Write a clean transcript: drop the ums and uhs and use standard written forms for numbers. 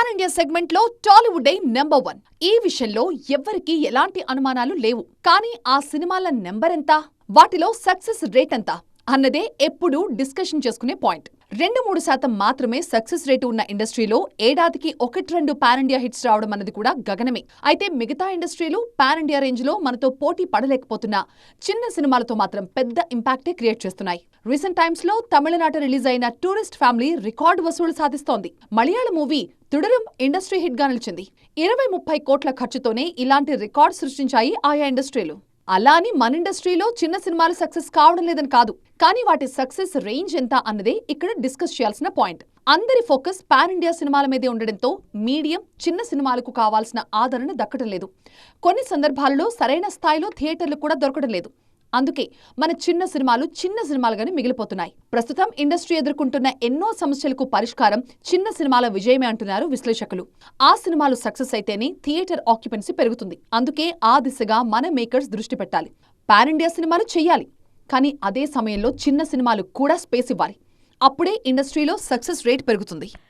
Pan India segment లో Tollywood number 1. ఈ విషయంలో ఎవ్వరికీ ఎలాంటి అనుమానాలు లేవు. కానీ ఆ సినిమాల నెంబర్ ఎంత, వాటిలో సక్సెస్ రేట్ ఎంత అన్నదే ఎప్పుడూ డిస్కషన్ చేసుకునే పాయింట్. 2-3% మాత్రమే సక్సెస్ రేటు ఉన్న ఇండస్ట్రీలో ఏడాదికి 1-2 పాన్ ఇండియా హిట్స్ రావడం అన్నది కూడా గగనమే. అయితే మిగతా ఇండస్ట్రీలు పాన్ ఇండియా రేంజ్ లో మనతో పోటీ పడలేకపోతున్నా చిన్న సినిమాలతో మాత్రం పెద్ద ఇంపాక్టే క్రియేట్ చేస్తున్నాయి. రీసెంట్ టైమ్స్ లో తమిళనాట రిలీజ్ అయిన టూరిస్ట్ ఫ్యామిలీ రికార్డు వసూలు సాధిస్తోంది. మలయాళ మూవీ తుడరం ఇండస్ట్రీ హిట్ గా నిలిచింది. 20-30 కోట్ల ఖర్చుతోనే ఇలాంటి రికార్డ్ సృష్టించాయి ఆయా ఇండస్ట్రీలు. అలా అని మన ఇండస్ట్రీలో చిన్న సినిమాలు సక్సెస్ కావడం లేదని కాదు, కానీ వాటి సక్సెస్ రేంజ్ ఎంత అన్నదే ఇక్కడ డిస్కస్ చేయాల్సిన పాయింట్. అందరి ఫోకస్ పాన్ ఇండియా సినిమాల మీదే ఉండడంతో మీడియం, చిన్న సినిమాలకు కావాల్సిన ఆదరణ దక్కడం లేదు. కొన్ని సందర్భాలలో సరైన స్థాయిలో థియేటర్లు కూడా దొరకడం లేదు. అందుకే మన చిన్న సినిమాలుగానే మిగిలిపోతున్నాయి. ప్రస్తుతం ఇండస్ట్రీ ఎదుర్కొంటున్న ఎన్నో సమస్యలకు పరిష్కారం చిన్న సినిమాల విజయమే అంటున్నారు విశ్లేషకులు. ఆ సినిమాలు సక్సెస్ అయితేనే థియేటర్ ఆక్యుపెన్సీ పెరుగుతుంది. అందుకే ఆ దిశగా మన మేకర్స్ దృష్టి పెట్టాలి. పాన్ ఇండియా సినిమాలు చెయ్యాలి, కానీ అదే సమయంలో చిన్న సినిమాలు కూడా స్పేస్ ఇవ్వాలి. అప్పుడే ఇండస్ట్రీలో సక్సెస్ రేట్ పెరుగుతుంది.